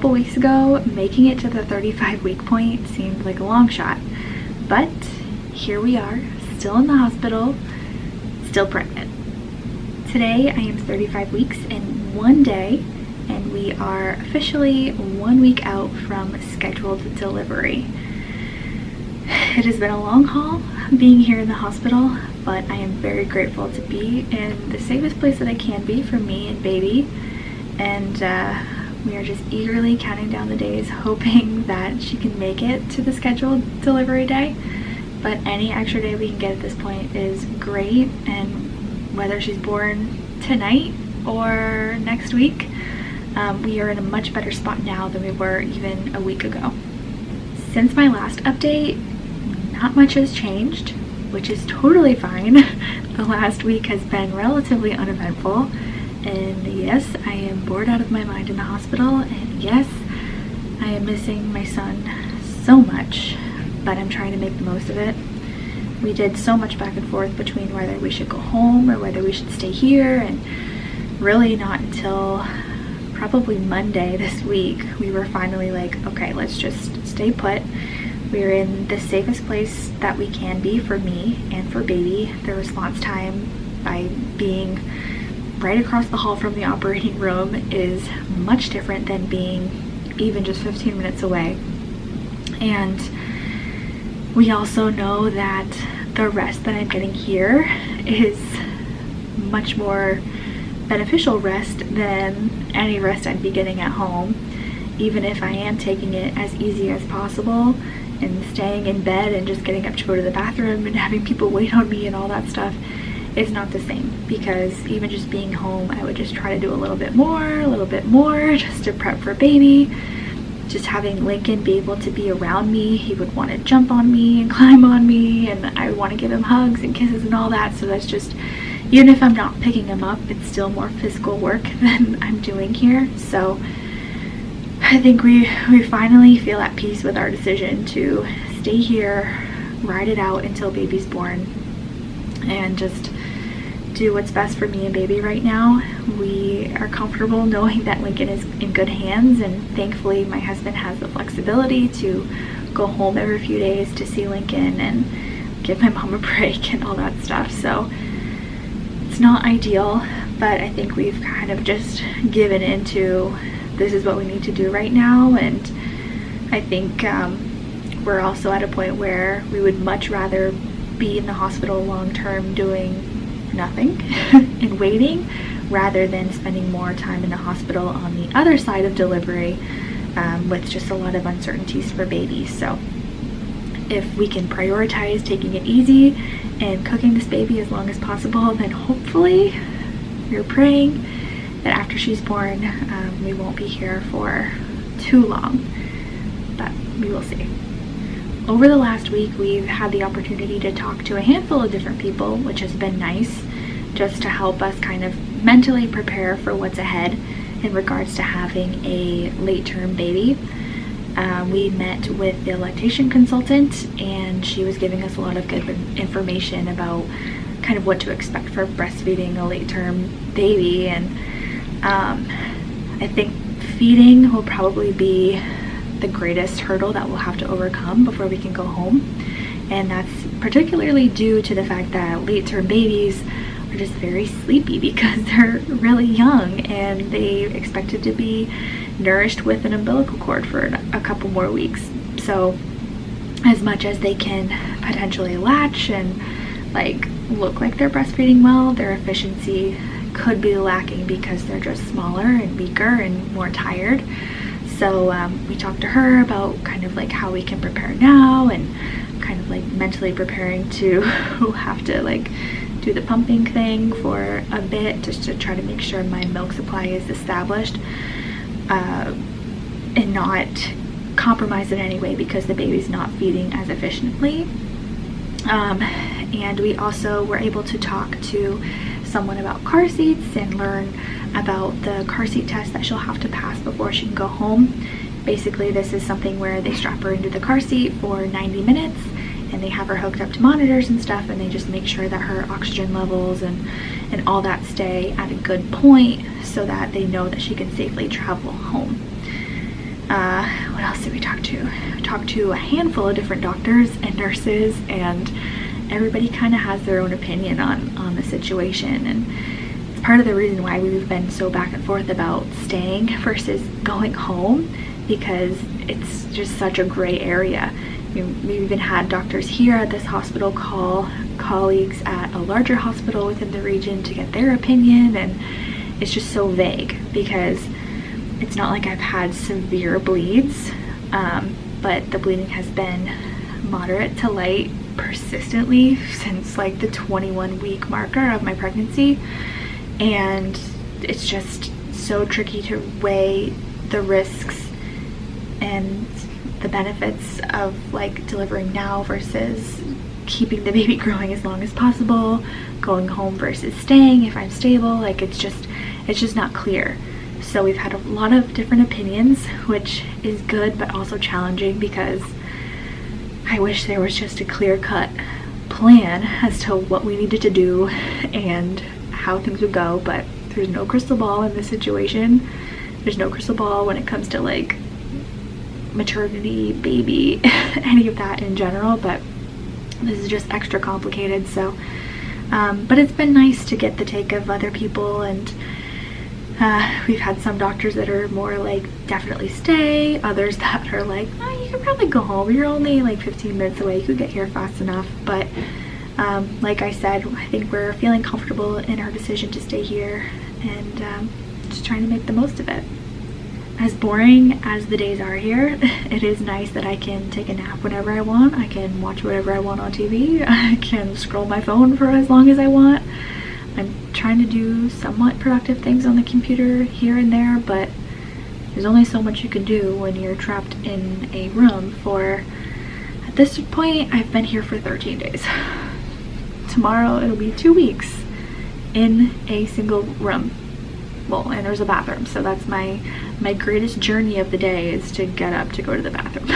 couple weeks ago, making it to the 35-week point seemed like a long shot. But here we are, still in the hospital, still pregnant. Today I am 35 weeks and 1 day, and we are officially 1 week out from scheduled delivery. It has been a long haul being here in the hospital, but I am very grateful to be in the safest place that I can be for me and baby, and we are just eagerly counting down the days, hoping that she can make it to the scheduled delivery day. But any extra day we can get at this point is great, and whether she's born tonight or next week, we are in a much better spot now than we were even a week ago. Since my last update, not much has changed, which is totally fine. The last week has been relatively uneventful, and yes, I am bored out of my mind in the hospital, and yes, I am missing my son so much, but I'm trying to make the most of it. We did so much back and forth between whether we should go home or whether we should stay here, and really not until probably Monday this week we were finally like, okay, let's just stay put. We're in the safest place that we can be for me and for baby. The response time by being right across the hall from the operating room is much different than being even just 15 minutes away. And we also know that the rest that I'm getting here is much more beneficial rest than any rest I'd be getting at home, even if I am taking it as easy as possible and staying in bed and just getting up to go to the bathroom and having people wait on me and all that stuff. It's not the same, because even just being home, I would just try to do a little bit more just to prep for baby. Just having Lincoln be able to be around me, he would want to jump on me and climb on me, and I would want to give him hugs and kisses and all that. So that's just, even if I'm not picking him up, it's still more physical work than I'm doing here. So I think we finally feel at peace with our decision to stay here, ride it out until baby's born, and just do what's best for me and baby right now. We are comfortable knowing that Lincoln is in good hands, and thankfully my husband has the flexibility to go home every few days to see Lincoln and give my mom a break and all that stuff. So it's not ideal, but I think we've kind of just given into this is what we need to do right now. And I think we're also at a point where we would much rather be in the hospital long term doing nothing and waiting, rather than spending more time in the hospital on the other side of delivery with just a lot of uncertainties for baby. So if we can prioritize taking it easy and cooking this baby as long as possible, then hopefully we're praying that after she's born, we won't be here for too long, but we will see. Over the last week, we've had the opportunity to talk to a handful of different people, which has been nice, just to help us kind of mentally prepare for what's ahead in regards to having a late-term baby. We met with the lactation consultant, and she was giving us a lot of good information about kind of what to expect for breastfeeding a late-term baby. And I think feeding will probably be the greatest hurdle that we'll have to overcome before we can go home, and that's particularly due to the fact that late-term babies are just very sleepy because they're really young and they expected to be nourished with an umbilical cord for a couple more weeks. So as much as they can potentially latch and like look like they're breastfeeding well, their efficiency could be lacking because they're just smaller and weaker and more tired. So we talked to her about kind of like how we can prepare now, and kind of like mentally preparing to have to like do the pumping thing for a bit, just to try to make sure my milk supply is established and not compromised in any way because the baby's not feeding as efficiently. And we also were able to talk to someone about car seats and learn about the car seat test that she'll have to pass before she can go home. Basically, this is something where they strap her into the car seat for 90 minutes and they have her hooked up to monitors and stuff, and they just make sure that her oxygen levels and all that stay at a good point so that they know that she can safely travel home. What else did we talk to? We talked to a handful of different doctors and nurses, and everybody kind of has their own opinion on the situation, and it's part of the reason why we've been so back and forth about staying versus going home, because it's just such a gray area. We've even had doctors here at this hospital call colleagues at a larger hospital within the region to get their opinion, and it's just so vague because it's not like I've had severe bleeds, but the bleeding has been moderate to light persistently since like the 21-week marker of my pregnancy, and it's just so tricky to weigh the risks and the benefits of like delivering now versus keeping the baby growing as long as possible, going home versus staying if I'm stable. Like it's just not clear. So we've had a lot of different opinions, which is good but also challenging, because I wish there was just a clear-cut plan as to what we needed to do and how things would go, but there's no crystal ball in this situation. There's no crystal ball when it comes to like maternity, baby, any of that in general, but this is just extra complicated. So but it's been nice to get the take of other people, and we've had some doctors that are more like definitely stay, others that are like, oh, you could probably go home, you're only like 15 minutes away, you could get here fast enough. But like I said, I think we're feeling comfortable in our decision to stay here, and just trying to make the most of it. As boring as the days are here, it is nice that I can take a nap whenever I want, I can watch whatever I want on TV, I can scroll my phone for as long as I want. I'm trying to do somewhat productive things on the computer here and there, but there's only so much you can do when you're trapped in a room for, at this point, I've been here for 13 days. Tomorrow it'll be 2 weeks in a single room. Well, and there's a bathroom, so that's my greatest journey of the day, is to get up to go to the bathroom.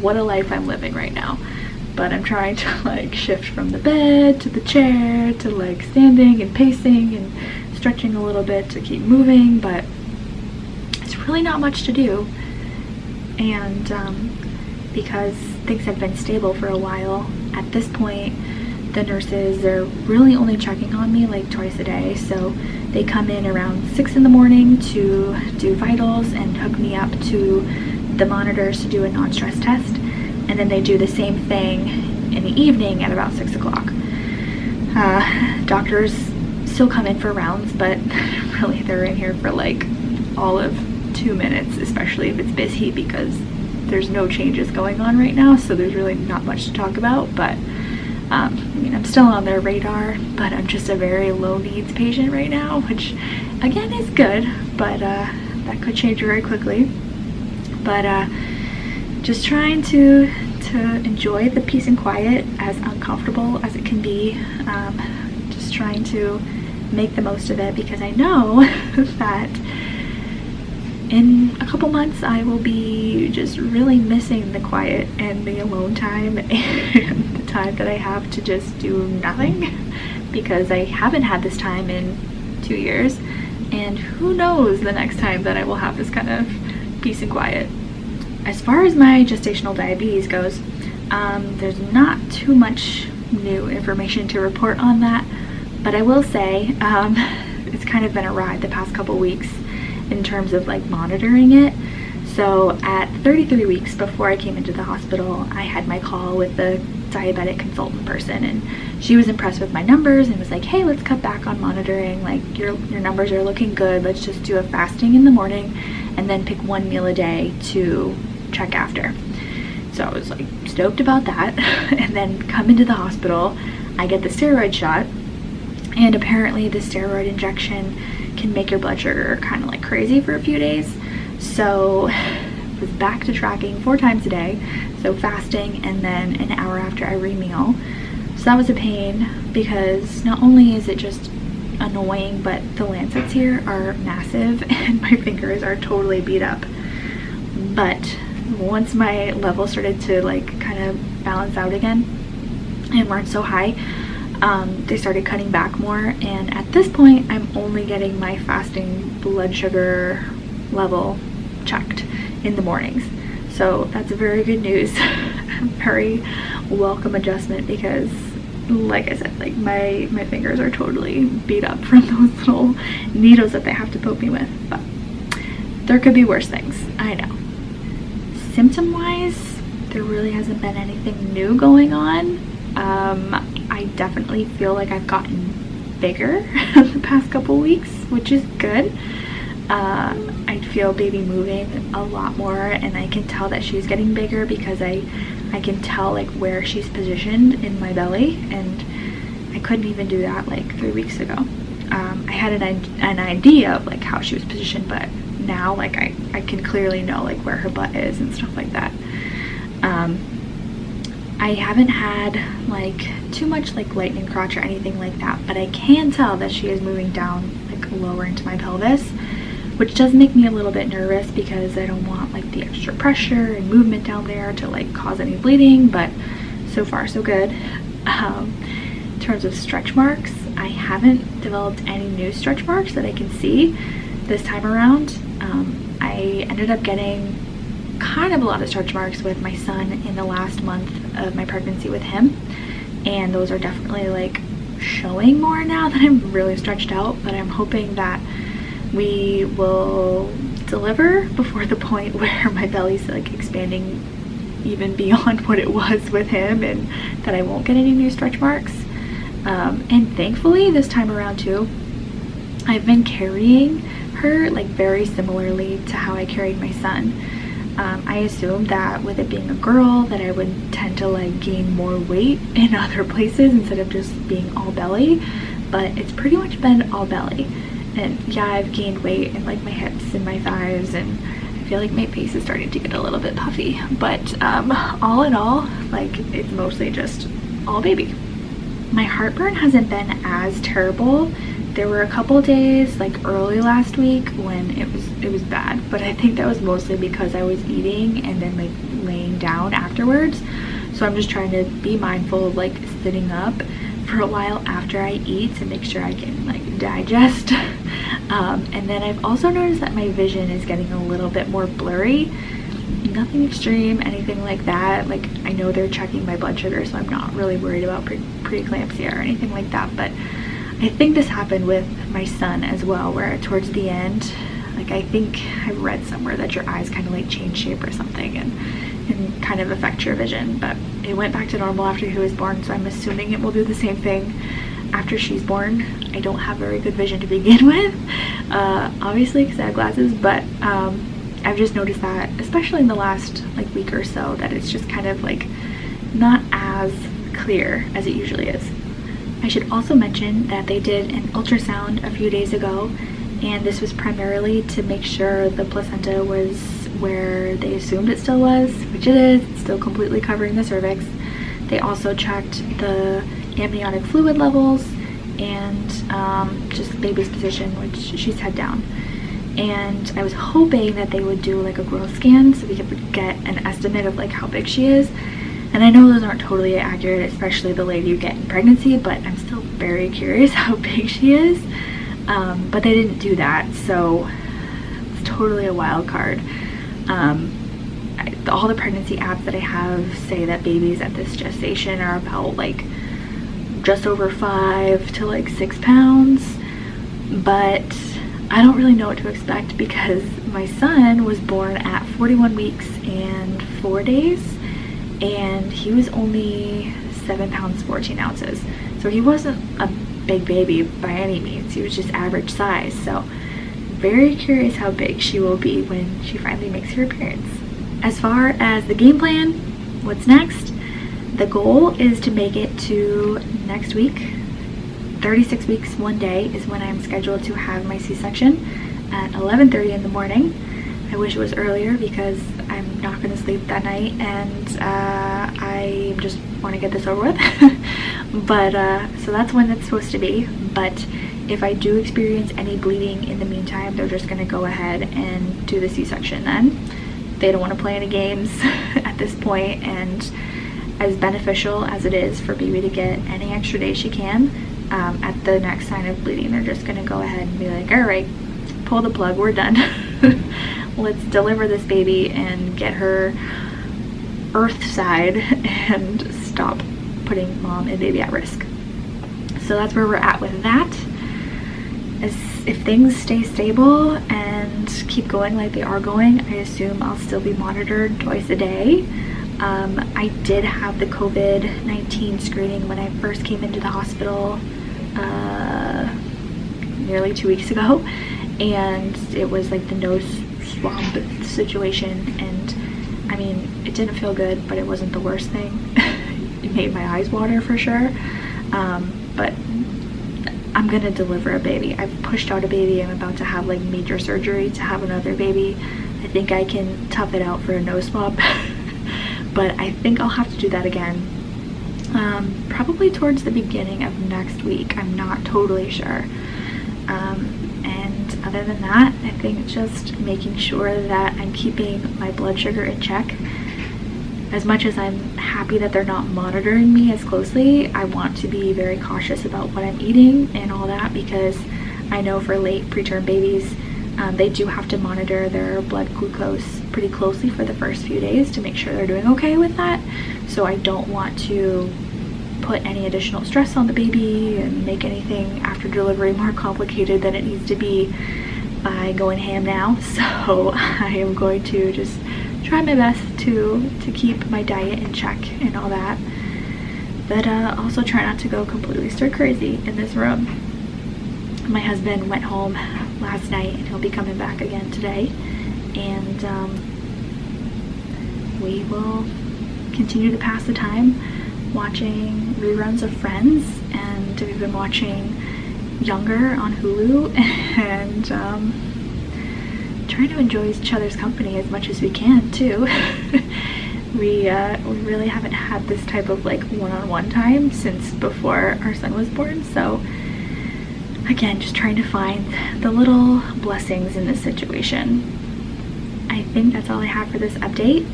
What a life I'm living right now. But I'm trying to like shift from the bed to the chair to like standing and pacing and stretching a little bit to keep moving, but it's really not much to do. And because things have been stable for a while, at this point the nurses are really only checking on me like twice a day. So they come in around 6 in the morning to do vitals and hook me up to the monitors to do a non-stress test. And then they do the same thing in the evening at about 6 o'clock. Doctors still come in for rounds, but really they're in here for like all of 2 minutes, especially if it's busy, because there's no changes going on right now, so there's really not much to talk about. But I mean, I'm still on their radar, but I'm just a very low needs patient right now, which again is good, but that could change very quickly. But just trying to enjoy the peace and quiet, as uncomfortable as it can be. Just trying to make the most of it, because I know that in a couple months I will be just really missing the quiet and the alone time and the time that I have to just do nothing, because I haven't had this time in 2 years, and who knows the next time that I will have this kind of peace and quiet. As far as my gestational diabetes goes, there's not too much new information to report on that, but I will say it's kind of been a ride the past couple weeks in terms of like monitoring it. So at 33 weeks before I came into the hospital, I had my call with the diabetic consultant person, and she was impressed with my numbers and was like, hey, let's cut back on monitoring, like your numbers are looking good, let's just do a fasting in the morning and then pick 1 meal a day to check after. So I was like stoked about that. And then come into the hospital, I get the steroid shot, and apparently the steroid injection can make your blood sugar kind of like crazy for a few days. So I was back to tracking 4 times a day, so fasting and then an hour after every meal. So that was a pain, because not only is it just annoying, but the lancets here are massive and my fingers are totally beat up. But once my level started to like kind of balance out again and weren't so high, they started cutting back more, and at this point I'm only getting my fasting blood sugar level checked. in the mornings. So that's very good news. Very welcome adjustment, because like I said, like my fingers are totally beat up from those little needles that they have to poke me with. But there could be worse things, I know. Symptom wise, there really hasn't been anything new going on. I definitely feel like I've gotten bigger the past couple weeks, which is good. I feel baby moving a lot more, and I can tell that she's getting bigger because I can tell like where she's positioned in my belly, and I couldn't even do that like 3 weeks ago. I had an idea of like how she was positioned, but now like I can clearly know like where her butt is and stuff like that. I haven't had like too much like lightning crotch or anything like that, but I can tell that she is moving down like lower into my pelvis, which does make me a little bit nervous because I don't want like the extra pressure and movement down there to like cause any bleeding, but so far so good. In terms of stretch marks, I haven't developed any new stretch marks that I can see this time around. I ended up getting kind of a lot of stretch marks with my son in the last month of my pregnancy with him, and those are definitely like showing more now that I'm really stretched out, but I'm hoping that we will deliver before the point where my belly's like expanding even beyond what it was with him, and that I won't get any new stretch marks. And thankfully this time around too, I've been carrying her like very similarly to how I carried my son. I assumed that with it being a girl that I would tend to like gain more weight in other places instead of just being all belly, but it's pretty much been all belly. And yeah, I've gained weight in like my hips and my thighs, and I feel like my face is starting to get a little bit puffy, but all in all, like it's mostly just all baby. My heartburn hasn't been as terrible. There were a couple days like early last week when it was bad, but I think that was mostly because I was eating and then like laying down afterwards. So I'm just trying to be mindful of like sitting up for a while after I eat to make sure I can like digest. And then I've also noticed that my vision is getting a little bit more blurry. Nothing extreme, anything like that. Like I know they're checking my blood sugar, so I'm not really worried about preeclampsia or anything like that, but I think this happened with my son as well, where towards the end, like I think I read somewhere that your eyes kind of like change shape or something and kind of affect your vision, but it went back to normal after he was born, so I'm assuming it will do the same thing after she's born. I don't have very good vision to begin with, obviously because I have glasses, but I've just noticed that, especially in the last like week or so, that it's just kind of like not as clear as it usually is. I should also mention that they did an ultrasound a few days ago, and this was primarily to make sure the placenta was where they assumed it still was, which it is. It's still completely covering the cervix. They also checked the amniotic fluid levels and just baby's position, which she's head down. And I was hoping that they would do like a growth scan so we could get an estimate of like how big she is. And I know those aren't totally accurate, especially the lady you get in pregnancy, but I'm still very curious how big she is. But they didn't do that, so it's totally a wild card. All the pregnancy apps that I have say that babies at this gestation are about like just over 5 to like 6 pounds, but I don't really know what to expect because my son was born at 41 weeks and 4 days, and he was only 7 pounds 14 ounces. So he wasn't a big baby by any means. He was just average size. So very curious how big she will be when she finally makes her appearance. As far as the game plan, what's next? The goal is to make it to next week. 36 weeks, 1 day is when I'm scheduled to have my C-section at 11:30 in the morning. I wish it was earlier because I'm not going to sleep that night, and I just want to get this over with. But so that's when it's supposed to be. But if I do experience any bleeding in the meantime, they're just going to go ahead and do the C-section then. They don't want to play any games at this point, and as beneficial as it is for baby to get any extra day she can, at the next sign of bleeding, they're just going to go ahead and be like, all right, pull the plug, we're done. let's deliver this baby and get her earthside and stop putting mom and baby at risk. So that's where we're at with that. If things stay stable and keep going like they are going, I assume I'll still be monitored twice a day. I did have the COVID-19 screening when I first came into the hospital nearly 2 weeks ago, and it was like the nose swab situation, and I mean, it didn't feel good, but it wasn't the worst thing. It made my eyes water for sure, but I'm gonna deliver a baby. I've pushed out a baby. I'm about to have like major surgery to have another baby. I think I can tough it out for a nose swab, but I think I'll have to do that again. Probably towards the beginning of next week. I'm not totally sure. And other than that, I think just making sure that I'm keeping my blood sugar in check. As much as I'm happy that they're not monitoring me as closely, I want to be very cautious about what I'm eating and all that, because I know for late preterm babies, they do have to monitor their blood glucose pretty closely for the first few days to make sure they're doing okay with that. So I don't want to put any additional stress on the baby and make anything after delivery more complicated than it needs to be by going ham now. So I am going to just try my best to keep my diet in check and all that, but also try not to go completely stir crazy in this room. My husband went home last night and he'll be coming back again today, and we will continue to pass the time watching reruns of Friends, and we've been watching Younger on Hulu, and trying to enjoy each other's company as much as we can too. We really haven't had this type of like one-on-one time since before our son was born, so again, just trying to find the little blessings in this situation. I think that's all I have for this update.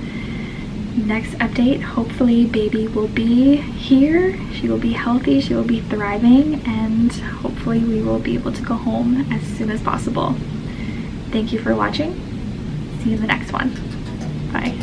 Next update, hopefully baby will be here, she will be healthy, she will be thriving, and hopefully we will be able to go home as soon as possible. Thank you for watching. See you in the next one. Bye.